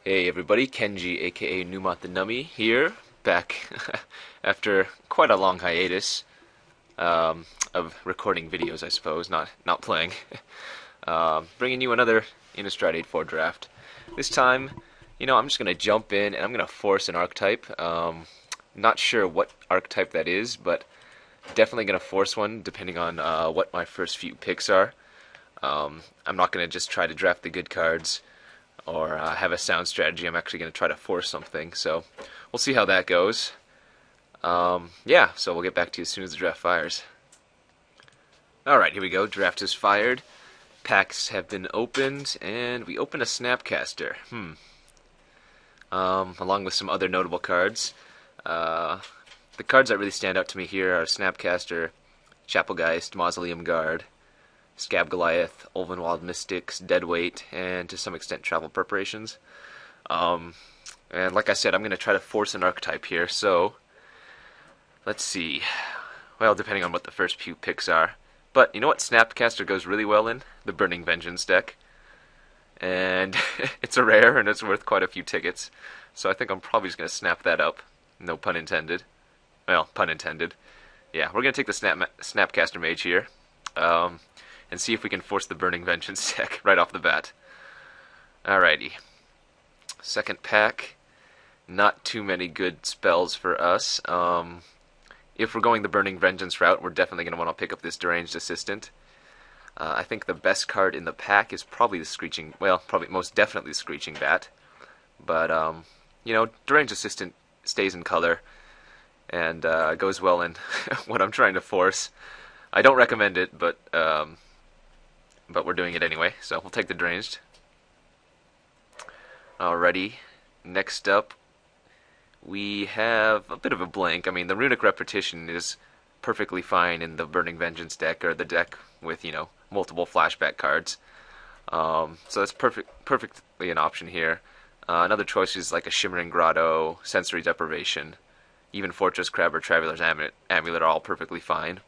Hey everybody, Kenji aka NumotTheNummy here, back after quite a long hiatus of recording videos, I suppose, not playing. Bringing you another Innistrad 8.4 draft. This time, I'm just gonna jump in and I'm gonna force an archetype. Not sure what archetype that is, but definitely gonna force one depending on what my first few picks are. I'm not gonna just try to draft the good cards or have a sound strategy. I'm actually going to try to force something, so we'll see how that goes. Yeah, so we'll get back to you as soon as the draft fires. Alright, here we go. Draft is fired. Packs have been opened, and we open a Snapcaster. Along with some other notable cards. The cards that really stand out to me here are Snapcaster, Chapelgeist, Mausoleum Guard, Scab Goliath, Ulvenwald Mystics, Deadweight, and to some extent Travel Preparations. And like I said, I'm going to try to force an archetype here, so let's see. Well, depending on what the first few picks are. But you know what Snapcaster goes really well in? The Burning Vengeance deck. And it's a rare, and it's worth quite a few tickets. So I think I'm probably just going to snap that up. No pun intended. Well, pun intended. Yeah, we're going to take the Snapcaster Mage here. And see if we can force the Burning Vengeance deck right off the bat. Alrighty. Second pack. Not too many good spells for us. If we're going the Burning Vengeance route, we're definitely going to want to pick up this Deranged Assistant. I think the best card in the pack is probably the Screeching... Well, probably most definitely the Screeching Bat. But, Deranged Assistant stays in color and goes well in what I'm trying to force. I don't recommend it, but we're doing it anyway, so we'll take the Deranged. Alrighty, next up, we have a bit of a blank. I mean, the Runic Repetition is perfectly fine in the Burning Vengeance deck, or the deck with, multiple flashback cards. So that's perfectly an option here. Another choice is like a Shimmering Grotto, Sensory Deprivation, even Fortress Crab or Traveler's Amulet are all perfectly fine.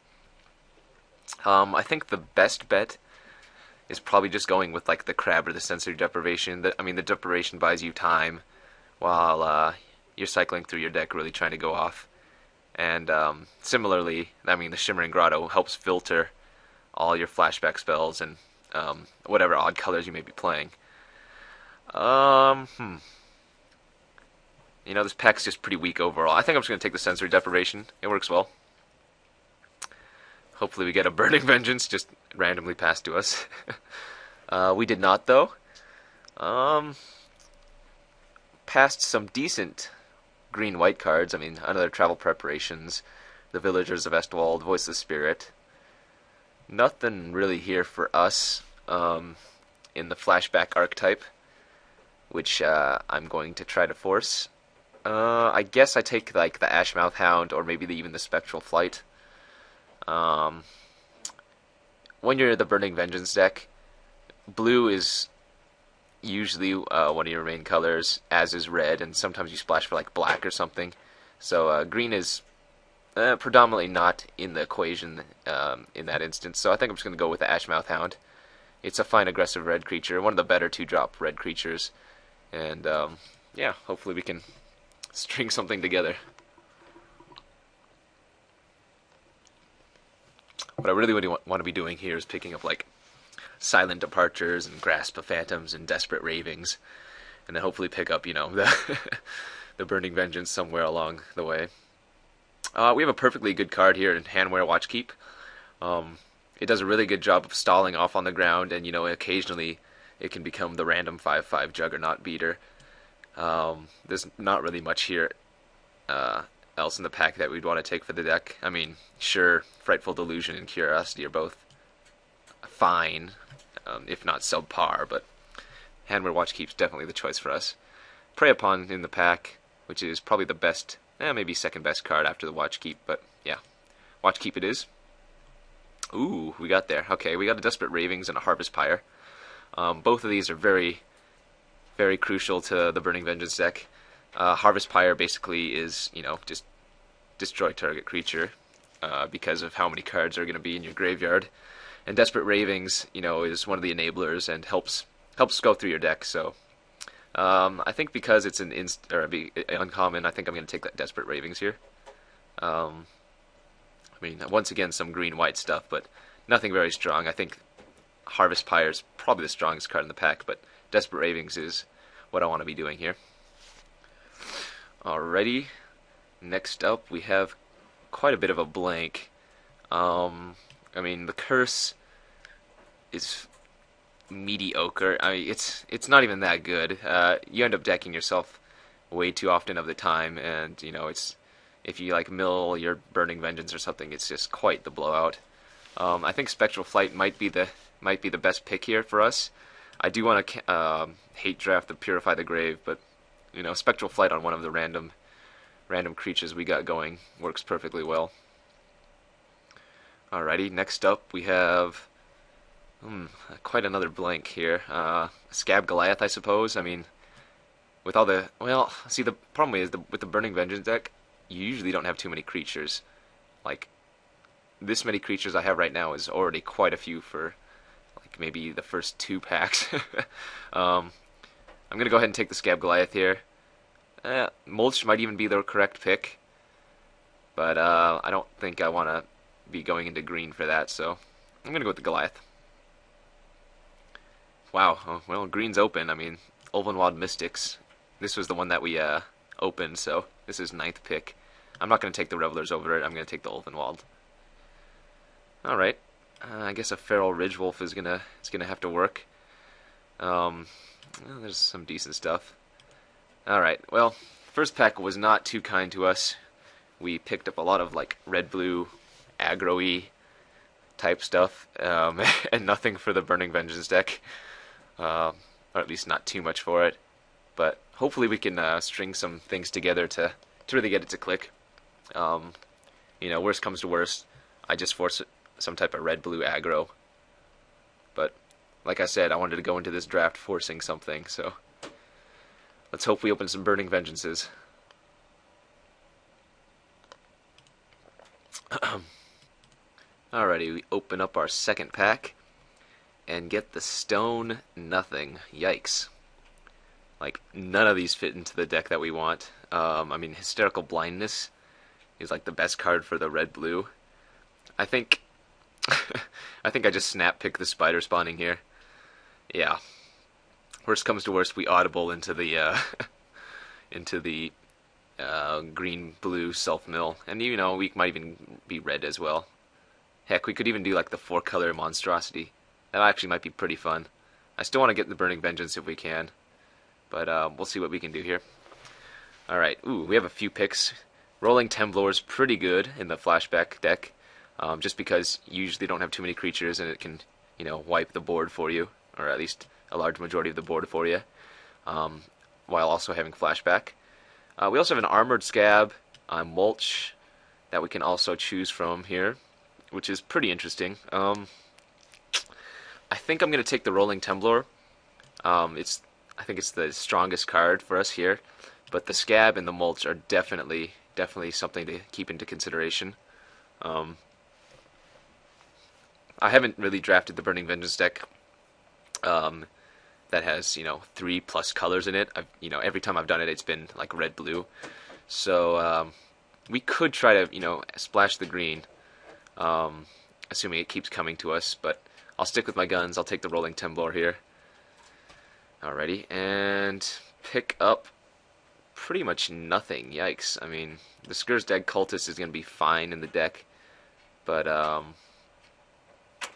I think the best bet is probably just going with like the Crab or the Sensory Deprivation. The Deprivation buys you time while you're cycling through your deck, really trying to go off. And similarly, the Shimmering Grotto helps filter all your flashback spells and whatever odd colors you may be playing. This pack's just pretty weak overall. I think I'm just going to take the Sensory Deprivation. It works well. Hopefully we get a Burning Vengeance just randomly passed to us. We did not, though. Passed some decent green-white cards. Another Travel Preparations, the Villagers of Estwald, Voice of Spirit. Nothing really here for us in the flashback archetype, which I'm going to try to force. I guess I take like the Ashmouth Hound or maybe even the Spectral Flight. When you're the Burning Vengeance deck, blue is usually one of your main colors, as is red, and sometimes you splash for like black or something. So green is predominantly not in the equation in that instance. So I think I'm just going to go with the Ashmouth Hound. It's a fine aggressive red creature, one of the better 2-drop red creatures. And yeah, hopefully we can string something together. What I really want to be doing here is picking up like Silent Departures and Grasp of Phantoms and Desperate Ravings, and then hopefully pick up, the Burning Vengeance somewhere along the way. We have a perfectly good card here in Handwear Watchkeep. It does a really good job of stalling off on the ground, and occasionally it can become the random 5/5 Juggernaut beater. There's not really much here else in the pack that we'd want to take for the deck. Sure, Frightful Delusion and Curiosity are both fine, if not subpar, but Handwear Watchkeep's definitely the choice for us. Prey Upon in the pack, which is probably the best, maybe second best card after the Watchkeep, but yeah, Watchkeep it is. Ooh, we got there. Okay, we got a Desperate Ravings and a Harvest Pyre. Both of these are very, very crucial to the Burning Vengeance deck. Harvest Pyre basically is, just destroy target creature because of how many cards are going to be in your graveyard. And Desperate Ravings, is one of the enablers and helps go through your deck. So I think because it's an uncommon, I think I'm going to take that Desperate Ravings here. Um, I mean, once again, some green-white stuff, but nothing very strong. I think Harvest Pyre is probably the strongest card in the pack, but Desperate Ravings is what I want to be doing here. Alrighty, next up we have quite a bit of a blank. I mean, the curse is mediocre. I mean, it's not even that good. You end up decking yourself way too often of the time, and you know it's if you like mill your Burning Vengeance or something, it's just quite the blowout. I think Spectral Flight might be the best pick here for us. I do want to hate draft the Purify the Grave, but you know, Spectral Flight on one of the random creatures we got going works perfectly well. Alrighty, next up we have quite another blank here. Scab Goliath, I suppose. I mean, with all the see, the problem is with the Burning Vengeance deck, you usually don't have too many creatures. Like this many creatures I have right now is already quite a few for like maybe the first 2 packs. I'm gonna go ahead and take the Scab Goliath here. Mulch might even be the correct pick, but I don't think I want to be going into green for that, so I'm gonna go with the Goliath. Wow, oh, well, green's open. I mean, Ulvenwald Mystics. This was the one that we opened, so this is 9th pick. I'm not going to take the Revelers over it. I'm going to take the Ulvenwald. All right, I guess a Feral Ridgewolf is gonna have to work. Well, there's some decent stuff. All right, well, first pack was not too kind to us. We picked up a lot of like red-blue, aggro-y type stuff, and nothing for the Burning Vengeance deck. Or at least not too much for it. But hopefully we can string some things together to really get it to click. You know, worst comes to worst, I just force some type of red-blue aggro. But like I said, I wanted to go into this draft forcing something, so let's hope we open some Burning Vengeances. Alrighty, we open up our second pack and get the Stone Nothing. Yikes. Like, none of these fit into the deck that we want. I mean, Hysterical Blindness is like the best card for the red-blue. I think I think I just snap pick the Spider Spawning here. Yeah. Worst comes to worst, we audible into the green-blue self-mill. And you know, we might even be red as well. Heck, we could even do like the 4-color monstrosity. That actually might be pretty fun. I still want to get the Burning Vengeance if we can, but we'll see what we can do here. Alright, ooh, we have a few picks. Rolling Temblor is pretty good in the flashback deck, just because you usually don't have too many creatures and it can, you know, wipe the board for you, or at least a large majority of the board for you, while also having flashback. We also have an Armored Scab, Mulch, that we can also choose from here, which is pretty interesting. I think I'm going to take the Rolling Temblor. I think it's the strongest card for us here, but the Scab and the Mulch are definitely something to keep into consideration. I haven't really drafted the Burning Vengeance deck that has, you know, 3+ colors in it. You know, every time I've done it, it's been like red-blue. So we could try to, you know, splash the green, assuming it keeps coming to us, but I'll stick with my guns. I'll take the Rolling Temblor here. Alrighty, and pick up pretty much nothing. Yikes. I mean, the Skursdag Cultist is going to be fine in the deck, but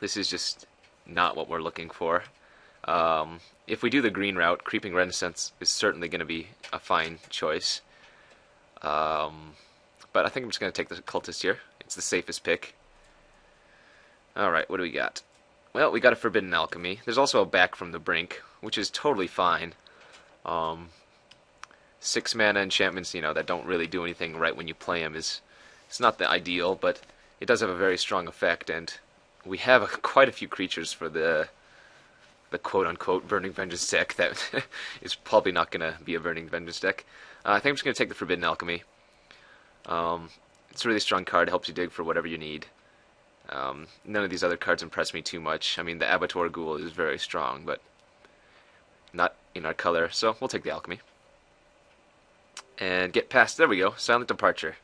this is just not what we're looking for. If we do the green route, Creeping Renaissance is certainly going to be a fine choice. But I think I'm just going to take the Cultist here. It's the safest pick. Alright, what do we got? Well, we got a Forbidden Alchemy. There's also a Back from the Brink, which is totally fine. 6 mana enchantments, you know, that don't really do anything right when you play them it's not the ideal, but it does have a very strong effect, and we have quite a few creatures for the quote-unquote Burning Vengeance deck that is probably not going to be a Burning Vengeance deck. I think I'm just going to take the Forbidden Alchemy. It's a really strong card, helps you dig for whatever you need. None of these other cards impress me too much. I mean, the Abattoir Ghoul is very strong, but not in our color, so we'll take the Alchemy. And get past, there we go, Silent Departure.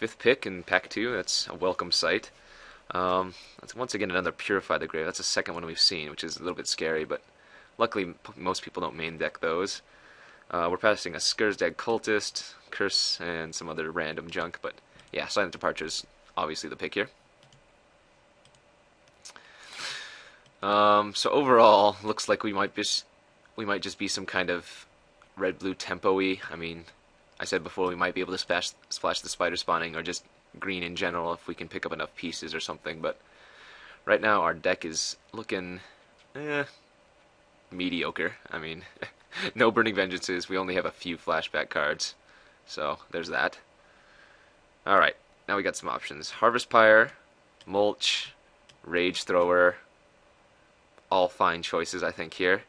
5th pick in pack 2, that's a welcome sight. That's once again another Purify the Grave. That's the second one we've seen, which is a little bit scary, but luckily most people don't main deck those. We're passing a Skursdag Cultist, Curse, and some other random junk, but yeah, Silent Departure is obviously the pick here. So overall, looks like we might just be some kind of red-blue tempo-y. I mean, I said before we might be able to splash the spider spawning, or just green in general if we can pick up enough pieces or something, but right now our deck is looking mediocre. I mean, no Burning Vengeances, we only have a few flashback cards, so there's that. Alright, now we got some options. Harvest Pyre, Mulch, Rage Thrower, all fine choices I think here.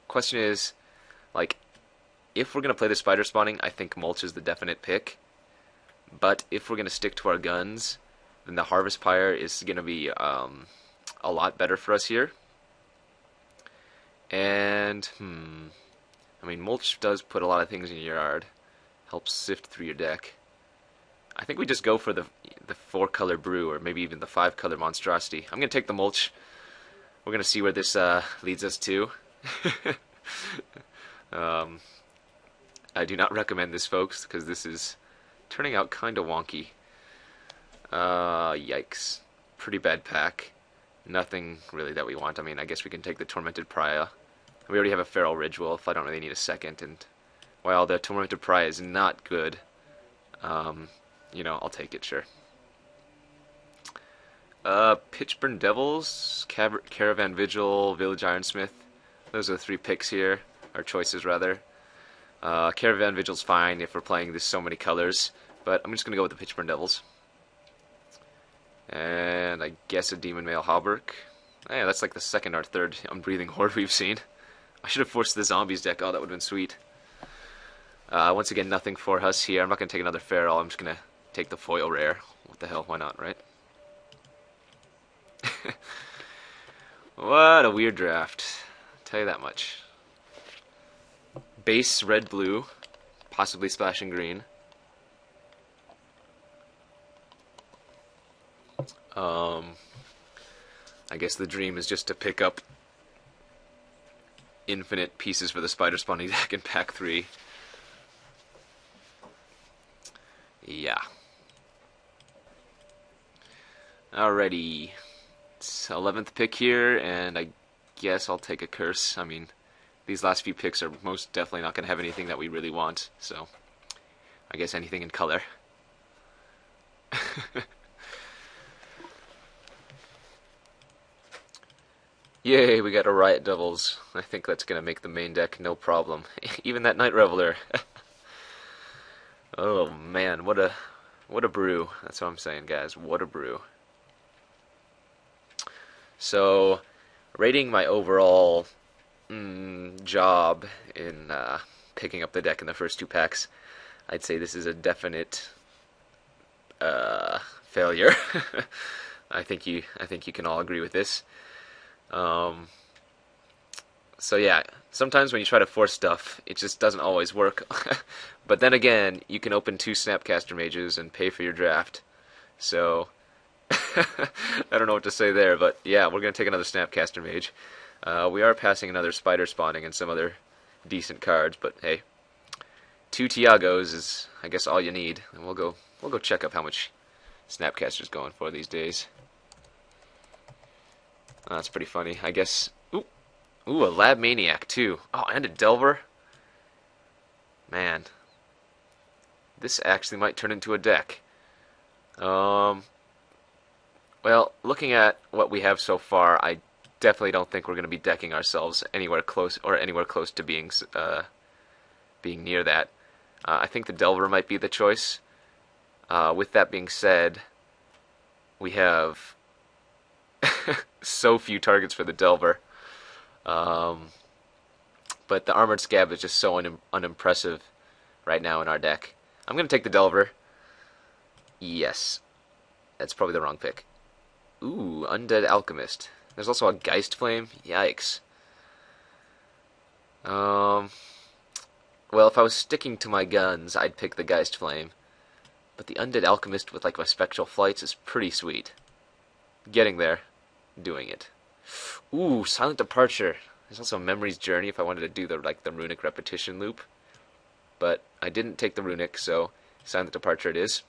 Question is, like, if we're going to play the spider spawning, I think Mulch is the definite pick. But if we're going to stick to our guns, then the Harvest Pyre is going to be a lot better for us here. And, I mean, Mulch does put a lot of things in your yard. Helps sift through your deck. I think we just go for the 4-color Brew, or maybe even the 5-color Monstrosity. I'm going to take the Mulch. We're going to see where this leads us to. I do not recommend this, folks, because this is turning out kind of wonky. Yikes. Pretty bad pack. Nothing really that we want. I mean, I guess we can take the Tormented Pariah. We already have a Feral Ridgewolf. I don't really need a second. And while the Tormented Pariah is not good, you know, I'll take it, sure. Pitchburn Devils, Caravan Vigil, Village Ironsmith. Those are the 3 picks here, or choices rather. Caravan Vigil's fine if we're playing this so many colors, but I'm just going to go with the Pitchburn Devils. And I guess a Demon Male Hauberk. Yeah, that's like the 2nd or 3rd Unbreathing Horde we've seen. I should have forced the Zombies deck. Oh, that would have been sweet. Once again, nothing for us here. I'm not going to take another Feral. I'm just going to take the foil rare. What the hell, why not, right? What a weird draft. I'll tell you that much. Base red-blue, possibly splashing green. I guess the dream is just to pick up infinite pieces for the spider spawning deck in pack 3. Yeah. Alrighty. It's 11th pick here, and I guess I'll take a Curse. I mean, these last few picks are most definitely not going to have anything that we really want, so I guess anything in color. Yay, we got a Riot Devils. I think that's going to make the main deck no problem. Even that Night Reveler. Oh man, what a brew. That's what I'm saying, guys. What a brew. So, rating my overall job in picking up the deck in the first 2 packs, I'd say this is a definite failure. I think you can all agree with this. So yeah, sometimes when you try to force stuff, it just doesn't always work. But then again, you can open 2 Snapcaster Mages and pay for your draft. So, I don't know what to say there, but yeah, we're going to take another Snapcaster Mage. We are passing another Spider Spawning and some other decent cards, but hey, 2 Tiagos is, I guess, all you need. And we'll go check up how much Snapcaster's going for these days. That's pretty funny. I guess. Ooh, a Lab Maniac too. Oh, and a Delver. Man, this actually might turn into a deck. Well, looking at what we have so far, I definitely don't think we're going to be decking ourselves anywhere close to being near that. I think the Delver might be the choice. With that being said, we have so few targets for the Delver. But the Armored Scab is just so unimpressive right now in our deck. I'm going to take the Delver. Yes. That's probably the wrong pick. Ooh, Undead Alchemist. There's also a Geist Flame. Yikes. Um, well, if I was sticking to my guns, I'd pick the Geist Flame. But the Undead Alchemist with like my Spectral Flights is pretty sweet. Getting there. Doing it. Ooh, Silent Departure. There's also Memory's Journey if I wanted to do the runic repetition loop. But I didn't take the runic, so Silent Departure it is.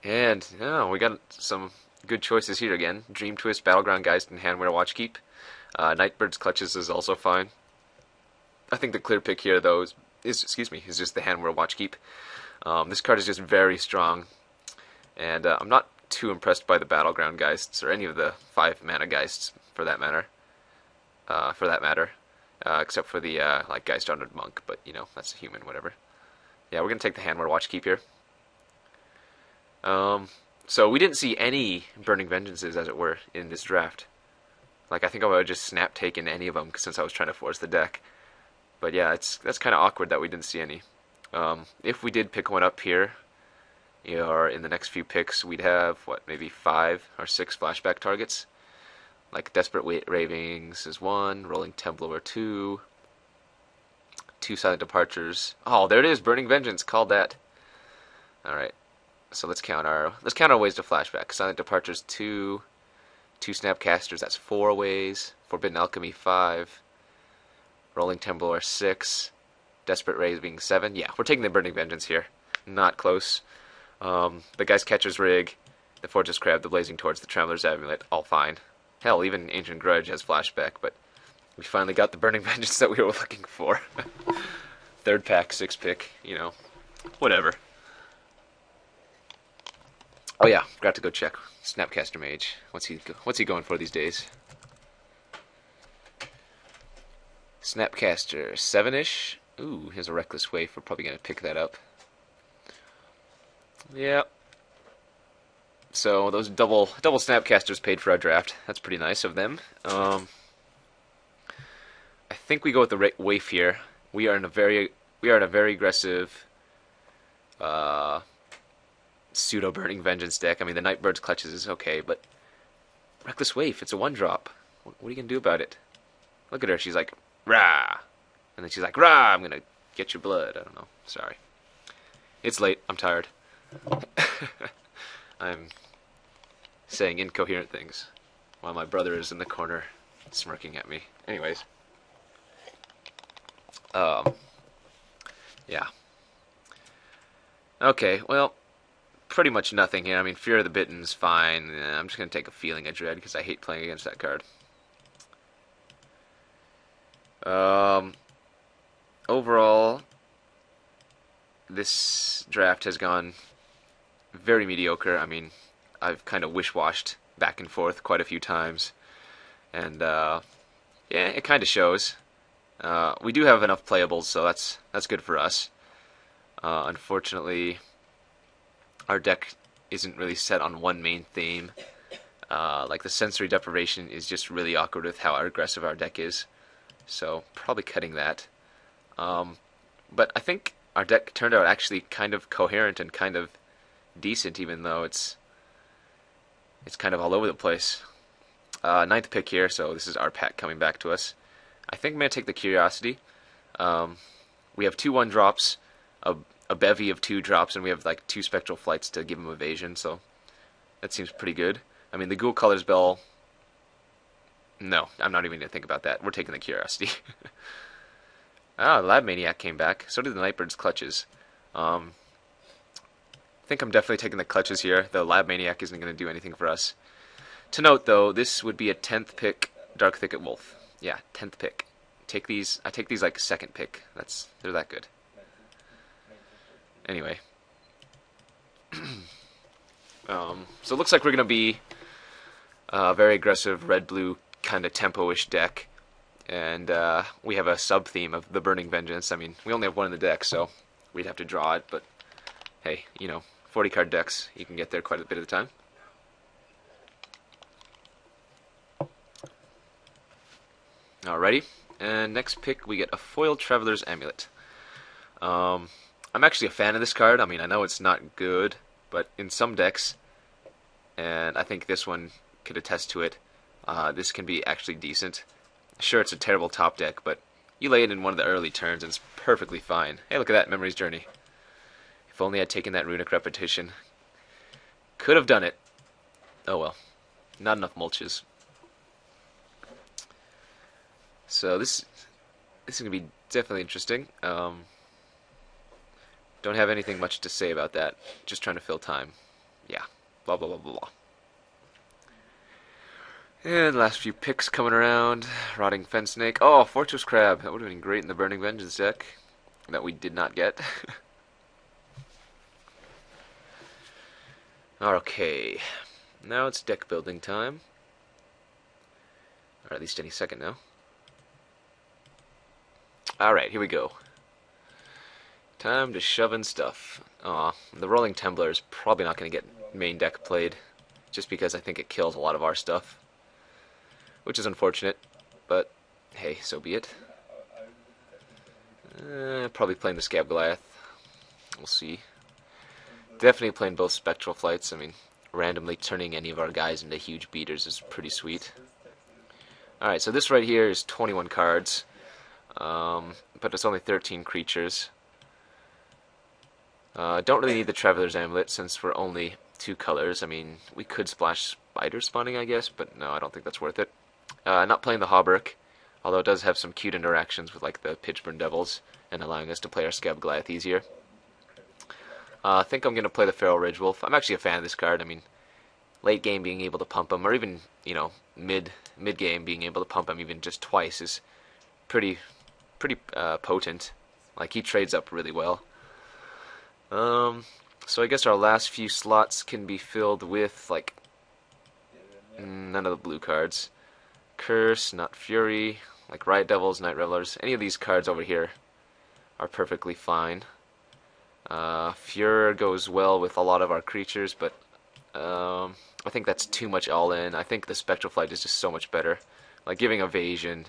And yeah, we got some good choices here again. Dream Twist, Battleground Geist, and Handwear Watchkeep. Nightbird's Clutches is also fine. I think the clear pick here, though, is just the Handwear Watchkeep. This card is just very strong, and I'm not too impressed by the Battleground Geists or any of the 5 mana Geists for that matter. Except for the like Geist Honored Monk, but you know that's a human, whatever. Yeah, we're gonna take the Handwear Watchkeep here. So we didn't see any Burning Vengeances, as it were, in this draft. Like, I think I would have just snap taken any of them since I was trying to force the deck. But yeah, that's kind of awkward that we didn't see any. If we did pick one up here, or in the next few picks, we'd have, maybe 5 or 6 flashback targets. Like Desperate Ravings is 1, Rolling Templar 2, 2 Silent Departures. Oh, there it is, Burning Vengeance, called that. Alright. So let's count our ways to flashback. Silent Departures 2 Snapcasters, that's 4 ways. Forbidden Alchemy 5. Rolling Templar 6. Desperate Raving 7. Yeah, we're taking the Burning Vengeance here. Not close. The Geist Catcher's Rig, the Fortress Crab, the Blazing Torch, the Traveler's Amulet, all fine. Hell, even Ancient Grudge has flashback, but we finally got the Burning Vengeance that we were looking for. 3rd pack, 6th pick, you know, whatever. Oh yeah, forgot to go check Snapcaster Mage. What's he going for these days? Snapcaster 7-ish. Ooh, here's a Reckless Waif. We're probably gonna pick that up. Yeah. So those double Snapcasters paid for our draft. That's pretty nice of them. I think we go with the Waif here. We are in a very aggressive pseudo Burning Vengeance deck. I mean, the Nightbird's Clutches is okay, but Reckless Waif, it's a 1-drop. What are you gonna do about it? Look at her. She's like, rah, and then she's like, rah, I'm gonna get your blood. I don't know. Sorry. It's late. I'm tired. I'm saying incoherent things while my brother is in the corner smirking at me. Anyways. Yeah. Okay, well, pretty much nothing here. I mean, Fear of the Bitten's fine. I'm just going to take a Feeling of Dread because I hate playing against that card. Overall, this draft has gone very mediocre. I mean, I've kind of wish-washed back and forth quite a few times. And, yeah, it kind of shows. We do have enough playables, so that's good for us. Unfortunately, our deck isn't really set on one main theme. Like the Sensory Deprivation is just really awkward with how aggressive our deck is. So probably cutting that. But I think our deck turned out actually kind of coherent and kind of decent, even though it's kind of all over the place. 9th pick here, so this is our pack coming back to us. I think I'm going to take the Curiosity. We have 2 1-drops, a bevy of 2-drops, and we have like 2 Spectral Flights to give him evasion, so that seems pretty good. I mean, the Ghoul Colors Bell, no, I'm not even going to think about that. We're taking the Curiosity. Lab Maniac came back. So did the Nightbird's Clutches. I think I'm definitely taking the Clutches here. The Lab Maniac isn't going to do anything for us. To note, though, this would be a 10th pick Dark Thicket Wolf. Yeah, 10th pick. I take these like 2nd pick. They're that good. Anyway. So it looks like we're going to be a very aggressive red-blue kind of tempo-ish deck. And we have a sub-theme of the Burning Vengeance. I mean, we only have one in the deck, so we'd have to draw it. But, hey, you know, 40-card decks, you can get there quite a bit of the time. Alrighty, and next pick we get a Foiled Traveler's Amulet. I'm actually a fan of this card. I mean, I know it's not good, but in some decks, and I think this one could attest to it, this can be actually decent. Sure, it's a terrible top deck, but you lay it in one of the early turns and it's perfectly fine. Hey, look at that, Memory's Journey. If only I'd taken that runic repetition. Could have done it. Oh well. Not enough mulches. So this is going to be definitely interesting. Don't have anything much to say about that. Just trying to fill time. Yeah. Blah, blah, blah, blah, blah. And last few picks coming around. Rotting Fen Snake. Oh, Fortress Crab. That would have been great in the Burning Vengeance deck. That we did not get. Okay. Now it's deck building time. Or at least any second now. Alright, here we go. Time to shove in stuff. Aw, the Rolling Temblar is probably not going to get main deck played. Just because I think it kills a lot of our stuff. Which is unfortunate. But, hey, so be it. Probably playing the Scab Goliath. We'll see. Definitely playing both Spectral Flights. I mean, randomly turning any of our guys into huge beaters is pretty sweet. Alright, so this right here is 21 cards. But it's only 13 creatures. Don't really need the Traveler's Amulet since we're only 2 colors. I mean, we could splash Spider Spawning, I guess, but no, I don't think that's worth it. Not playing the Hauberk, although it does have some cute interactions with like the Pitchburn Devils and allowing us to play our Scab Goliath easier. I think I'm going to play the Feral Ridgewolf. I'm actually a fan of this card. I mean, late game being able to pump him, or even, you know, mid game being able to pump him even just twice is pretty potent. Like, he trades up really well. So I guess our last few slots can be filled with, like, none of the blue cards. Curse, not Fury, like Riot Devils, Night Revelers. Any of these cards over here are perfectly fine. Furor goes well with a lot of our creatures, but I think that's too much all-in. I think the Spectral Flight is just so much better. Like, giving Evasion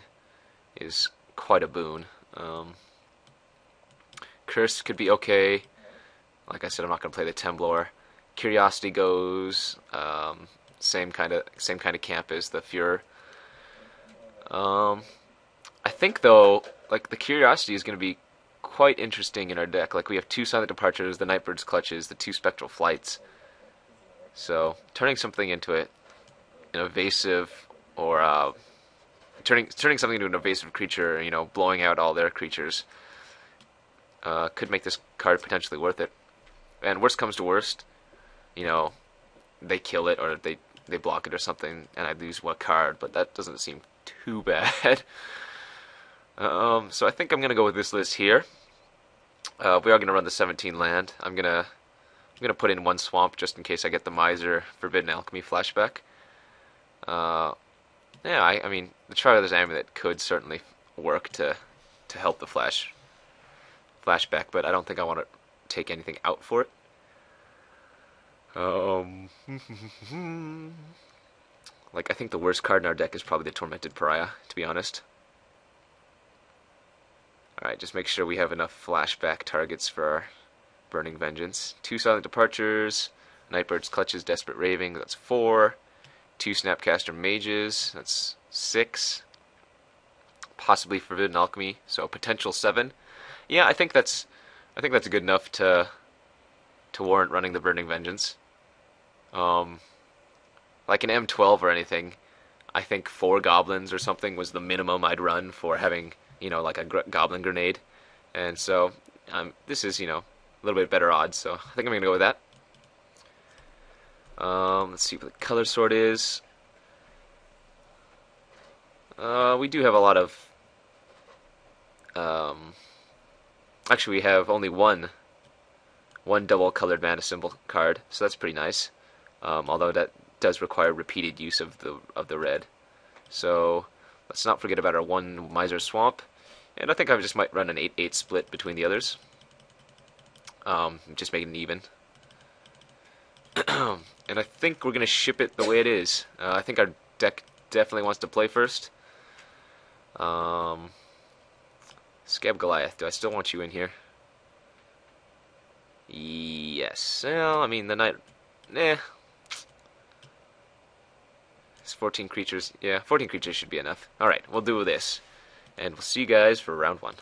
is quite a boon. Curse could be okay. Like I said, I'm not going to play the Temblor. Curiosity goes same kind of camp as the Furor. I think though, like, the Curiosity is going to be quite interesting in our deck. Like, we have 2 Silent Departures, the Nightbird's Clutches, the 2 Spectral Flights. So turning something into an evasive, or turning something into an evasive creature, you know, blowing out all their creatures, could make this card potentially worth it. And worst comes to worst, you know, they kill it or they block it or something, and I lose 1 card, but that doesn't seem too bad. So I think I'm gonna go with this list here. We are gonna run the 17 land. I'm gonna put in 1 swamp just in case I get the Miser Forbidden Alchemy flashback. Yeah, I mean, the Traveler's Amulet could certainly work to help the flashback, but I don't think I want to take anything out for it. Like, I think the worst card in our deck is probably the Tormented Pariah, to be honest. Alright, just make sure we have enough flashback targets for our Burning Vengeance. 2 Silent Departures, Nightbird's Clutches, Desperate Raving, that's 4. 2 Snapcaster Mages, that's 6. Possibly Forbidden Alchemy, so a potential 7. Yeah, I think that's good enough to warrant running the Burning Vengeance. Like an M12 or anything, I think 4 goblins or something was the minimum I'd run for having, you know, like a goblin grenade. And so this is, you know, a little bit better odds, so I think I'm going to go with that. Let's see what the color sort is. We do have a lot of... actually, we have only one double-colored mana symbol card, so that's pretty nice. Although that does require repeated use of the red. So let's not forget about our 1 Miser Swamp. And I think I just might run an 8-8 split between the others. Just making it even. And I think we're going to ship it the way it is. I think our deck definitely wants to play first. Scab Goliath, do I still want you in here? Yes. Well, I mean, the night... It's 14 creatures. Yeah, 14 creatures should be enough. Alright, we'll do this. And we'll see you guys for round 1.